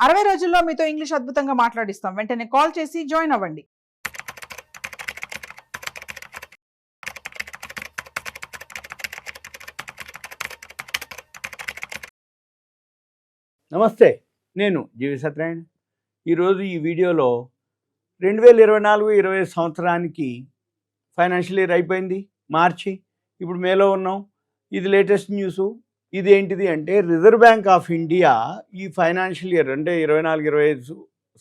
60 రోజుల్లో మీతో ఇంగ్లీష్ అద్భుతంగా మాట్లాడిస్తాం. వెంటనే కాల్ చేసి జాయిన్ అవ్వండి. నమస్తే, నేను జీవి సత్యనారాయణ. ఈరోజు ఈ వీడియోలో 2024-25 సంవత్సరానికి ఫైనాన్షియల్ ఇయర్ అయిపోయింది, మార్చి. ఇప్పుడు మేలో ఉన్నాం. ఇది లేటెస్ట్ న్యూసు. ఇది ఏంటిది అంటే రిజర్వ్ బ్యాంక్ ఆఫ్ ఇండియా ఈ ఫైనాన్షియల్ ఇయర్ అంటే 24-25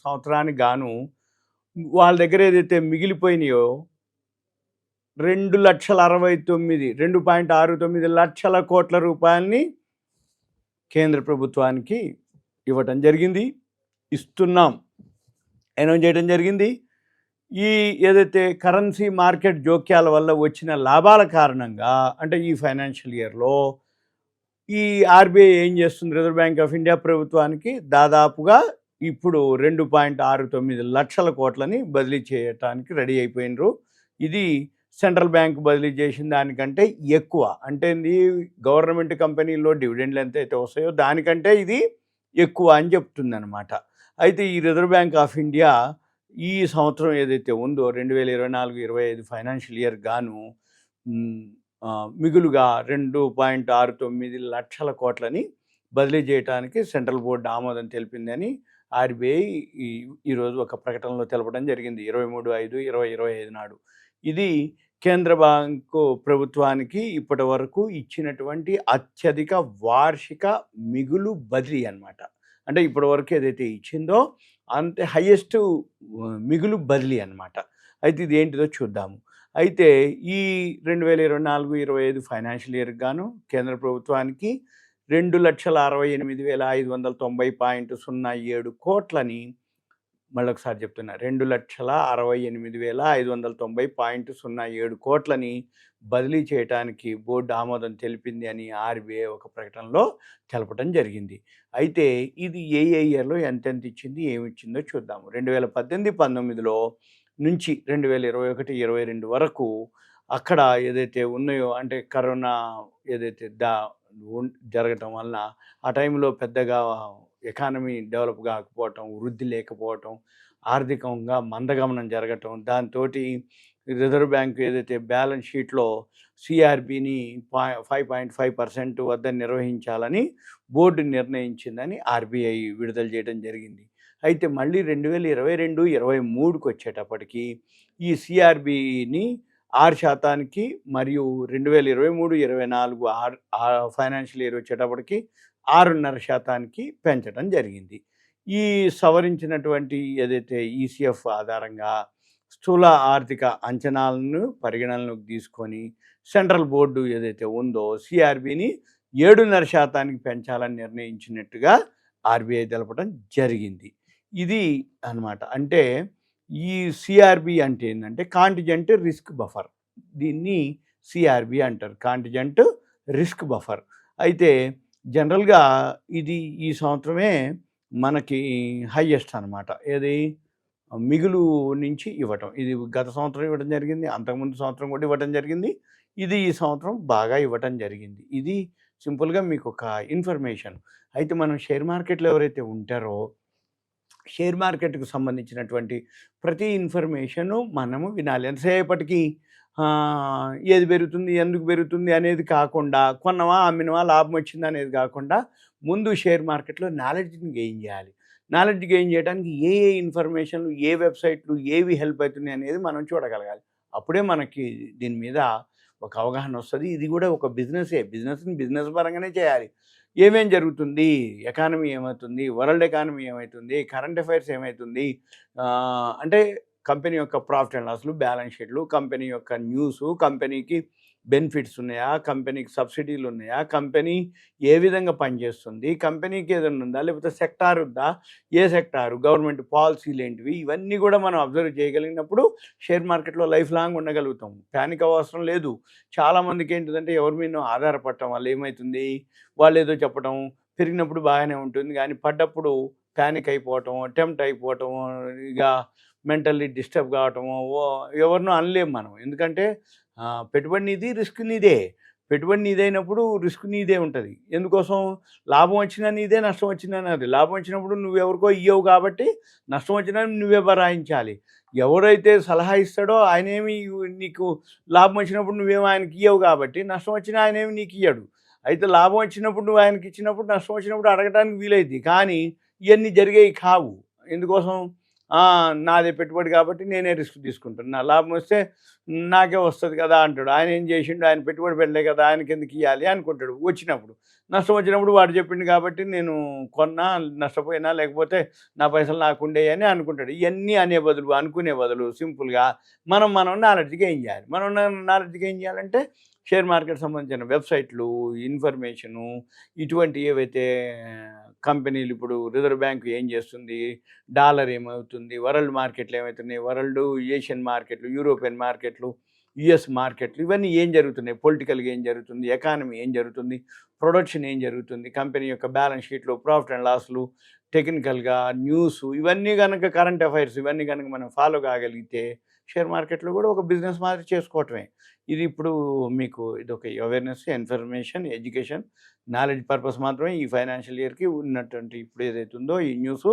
సంవత్సరానికి గాను వాళ్ళ దగ్గర ఏదైతే మిగిలిపోయినాయో 2,69 లక్షల కోట్ల రూపాయలని కేంద్ర ప్రభుత్వానికి ఇవ్వటం జరిగింది, ఇస్తున్నాం అనౌన్స్ చేయడం జరిగింది. ఈ ఏదైతే కరెన్సీ మార్కెట్ జోక్యాల వల్ల వచ్చిన లాభాల కారణంగా అంటే ఈ ఫైనాన్షియల్ ఇయర్లో ఈ ఆర్బీఐ ఏం చేస్తుంది, రిజర్వ్ బ్యాంక్ ఆఫ్ ఇండియా ప్రభుత్వానికి దాదాపుగా ఇప్పుడు 2.69 లక్షల కోట్లని బదిలీ చేయటానికి రెడీ అయిపోయినరు. ఇది సెంట్రల్ బ్యాంక్ బదిలీ చేసిన దానికంటే ఎక్కువ. అంటే ఇది గవర్నమెంట్ కంపెనీల్లో డివిడెండ్లు ఎంత అయితే వస్తాయో దానికంటే ఇది ఎక్కువ అని చెప్తుంది అనమాట. అయితే ఈ రిజర్వ్ బ్యాంక్ ఆఫ్ ఇండియా ఈ సంవత్సరం ఏదైతే ఉందో 2024-25 ఫైనాన్షియల్ ఇయర్ గాను మిగులుగా 2.69 లక్షల కోట్లని బదిలీ చేయడానికి సెంట్రల్ బోర్డు ఆమోదం తెలిపిందని ఆర్బీఐ ఈరోజు ఒక ప్రకటనలో తెలపడం జరిగింది, 23/5/2025 నాడు. ఇది కేంద్ర బ్యాంకు ప్రభుత్వానికి ఇప్పటి వరకు ఇచ్చినటువంటి అత్యధిక వార్షిక మిగులు బదిలీ అన్నమాట. అంటే ఇప్పటి వరకు ఏదైతే ఇచ్చిందో అంతే హైయెస్ట్ మిగులు బదిలీ అన్నమాట. అయితే ఇది ఏంటిదో చూద్దాము. అయితే ఈ 2024-25 ఫైనాన్షియల్ ఇయర్కి గాను కేంద్ర ప్రభుత్వానికి 2,68,590.07 కోట్లని, మళ్ళొకసారి చెప్తున్నా, 2,68,590.07 కోట్లని బదిలీ చేయడానికి బోర్డు ఆమోదం తెలిపింది అని ఆర్బీఐ ఒక ప్రకటనలో తెలపడం జరిగింది. అయితే ఇది ఏ ఇయర్లో ఎంతెంత ఇచ్చింది, ఏమి ఇచ్చిందో చూద్దాము. 2018-19లో నుంచి 2021-22 వరకు అక్కడ ఏదైతే ఉన్నాయో అంటే కరోనా ఏదైతే జరగటం వలన ఆ టైంలో పెద్దగా ఎకానమీ డెవలప్ కాకపోవటం, వృద్ధి లేకపోవటం, ఆర్థికంగా మందగమనం జరగటం, దాంతో రిజర్వ్ బ్యాంక్ ఏదైతే బ్యాలెన్స్ షీట్లో సిఆర్బిని 5.5% వద్ద నిర్వహించాలని బోర్డు నిర్ణయించిందని ఆర్బీఐ విడుదల చేయడం జరిగింది. అయితే మళ్ళీ 2022-23కి వచ్చేటప్పటికి ఈ సిఆర్బిని 6% మరియు 2023-24 ఫైనాన్షియల్ ఇయర్ వచ్చేటప్పటికి 6.5% పెంచడం జరిగింది. ఈ సవరించినటువంటి ఏదైతే ఈసీఎఫ్ ఆధారంగా స్థూల ఆర్థిక అంచనాలను పరిగణనలోకి తీసుకొని సెంట్రల్ బోర్డు ఏదైతే ఉందో సిఆర్బిని 7.5% పెంచాలని నిర్ణయించినట్టుగా ఆర్బీఐ తెలపడం జరిగింది. ఇది అన్నమాట. అంటే ఈ సిఆర్బి అంటే ఏంటంటే కాంటిజెంట్ రిస్క్ బఫర్, దీన్ని సిఆర్బి అంటారు, కాంటిజెంట్ రిస్క్ బఫర్. అయితే జనరల్గా ఇది ఈ సంవత్సరమే మనకి హైయెస్ట్ అనమాట. ఏది మిగులు నుంచి ఇవ్వటం, ఇది గత సంవత్సరం ఇవ్వడం జరిగింది, అంతకుముందు సంవత్సరం కూడా ఇవ్వటం జరిగింది, ఇది ఈ సంవత్సరం బాగా ఇవ్వటం జరిగింది. ఇది సింపుల్గా మీకు ఒక ఇన్ఫర్మేషన్. అయితే మనం షేర్ మార్కెట్లో ఎవరైతే ఉంటారో షేర్ మార్కెట్కు సంబంధించినటువంటి ప్రతి ఇన్ఫర్మేషను మనము వినాలి. ఎంతసేపటికి ఏది పెరుగుతుంది, ఎందుకు పెరుగుతుంది అనేది కాకుండా, కొన్నవా అమ్మినవా లాభం వచ్చిందా అనేది కాకుండా ముందు షేర్ మార్కెట్లో నాలెడ్జ్ని గెయిన్ చేయాలి. నాలెడ్జ్ గెయిన్ చేయడానికి ఏ ఇన్ఫర్మేషన్లు, ఏ వెబ్సైట్లు ఏవి హెల్ప్ అవుతున్నాయి అనేది మనం చూడగలగాలి. అప్పుడే మనకి దీని మీద ఒక అవగాహన వస్తుంది. ఇది కూడా ఒక బిజినెస్ని బిజినెస్ పరంగానే చేయాలి. ఏమేం జరుగుతుంది, ఎకానమీ ఏమవుతుంది, వరల్డ్ ఎకానమీ ఏమవుతుంది, కరెంట్ అఫైర్స్ ఏమవుతుంది, అంటే కంపెనీ యొక్క ప్రాఫిట్ అండ్ లాస్లు, బ్యాలెన్స్ షీట్లు, కంపెనీ యొక్క న్యూసు, కంపెనీకి బెనిఫిట్స్ ఉన్నాయా, కంపెనీకి సబ్సిడీలు ఉన్నాయా, కంపెనీ ఏ విధంగా పనిచేస్తుంది, కంపెనీకి ఏదైనా ఉందా, లేకపోతే సెక్టార్ ఉందా, ఏ సెక్టారు, గవర్నమెంట్ పాలసీలు ఏంటివి, ఇవన్నీ కూడా మనం అబ్జర్వ్ చేయగలిగినప్పుడు షేర్ మార్కెట్లో లైఫ్ లాంగ్ ఉండగలుగుతాం. ప్యానిక్ అవసరం లేదు. చాలామందికి ఏంటిదంటే ఎవరి మీద ఆధారపడటం వల్ల ఏమవుతుంది, వాళ్ళు ఏదో చెప్పడం, పెరిగినప్పుడు బాగానే ఉంటుంది కానీ పడ్డప్పుడు ప్యానిక్ అయిపోవటం, టెంప్ట్ అయిపోవటం, ఇక మెంటల్లీ డిస్టర్బ్ కావటము, ఎవరినో అనలేము మనం. ఎందుకంటే పెట్టుబడి నీది, రిస్క్ నీదే. పెట్టుబడి నీదైనప్పుడు రిస్క్ నీదే ఉంటుంది. ఎందుకోసం? లాభం వచ్చినా నీదే, నష్టం వచ్చినా నాదే. లాభం వచ్చినప్పుడు నువ్వెవరికో ఇయ్యవు కాబట్టి నష్టం వచ్చినా నువ్వే భరాయించాలి. ఎవరైతే సలహా ఇస్తాడో ఆయనేమి నీకు లాభం వచ్చినప్పుడు నువ్వేమో ఆయనకి ఇయ్యవు కాబట్టి నష్టం వచ్చినా ఆయనేమి నీకు ఇయ్యడు. అయితే లాభం వచ్చినప్పుడు నువ్వు ఆయనకి ఇచ్చినప్పుడు, నష్టం వచ్చినప్పుడు అడగడానికి వీలైద్ది. కానీ ఇవన్నీ జరిగేవి కావు. ఎందుకోసం? నాదే పెట్టుబడి కాబట్టి నేనే రిస్క్ తీసుకుంటాను. నా లాభం వస్తే నాకే వస్తుంది కదా అంటాడు. ఆయన ఏం చేసిండు? ఆయన పెట్టుబడి పెట్టలే కదా, ఆయనకి ఎందుకు ఇవ్వాలి అనుకుంటాడు వచ్చినప్పుడు. నష్టం వచ్చినప్పుడు వాడు చెప్పిండు కాబట్టి నేను కొన్నా, నష్టపోయినా, లేకపోతే నా పైసలు నాకుండే అని అనుకుంటాడు. ఇవన్నీ అనుకునే బదులు సింపుల్గా మనం నాలెడ్జ్ గెయిన్ చేయాలి. నాలెడ్జ్ గెయిన్ చేయాలంటే షేర్ మార్కెట్ సంబంధించిన వెబ్సైట్లు, ఇన్ఫర్మేషను, ఇటువంటి ఏవైతే కంపెనీలు, ఇప్పుడు రిజర్వ్ బ్యాంకు ఏం చేస్తుంది, డాలర్ ఏమవుతుంది, వరల్డ్ మార్కెట్లు ఏమవుతున్నాయి, ఏషియన్ మార్కెట్లు, యూరోపియన్ మార్కెట్లు, యుఎస్ మార్కెట్లు, ఇవన్నీ ఏం జరుగుతున్నాయి, పొలిటికల్గా ఏం జరుగుతుంది, ఎకానమీ ఏం జరుగుతుంది, ప్రొడక్షన్ ఏం జరుగుతుంది, కంపెనీ యొక్క బ్యాలెన్స్ షీట్లు, ప్రాఫిట్ అండ్ లాస్లు, టెక్నికల్గా న్యూస్, ఇవన్నీ కనుక కరెంట్ అఫైర్స్ ఇవన్నీ కనుక మనం ఫాలో కాగలిగితే షేర్ మార్కెట్లో కూడా ఒక బిజినెస్ మాదిరి చేసుకోవటమే. ఇది ఇప్పుడు మీకు ఇదొక awareness, information, education, knowledge purpose మాత్రమే ఈ ఫైనాన్షియల్ ఇయర్కి ఉన్నటువంటి ఇప్పుడు ఏదైతే ఉందో ఈ న్యూస్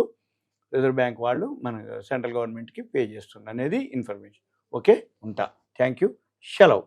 రిజర్వ్ బ్యాంక్ వాళ్ళు మన సెంట్రల్ గవర్నమెంట్కి పే చేస్తుంది అనేది ఇన్ఫర్మేషన్. ఓకే, ఉంటా. Thank you. సెలవు.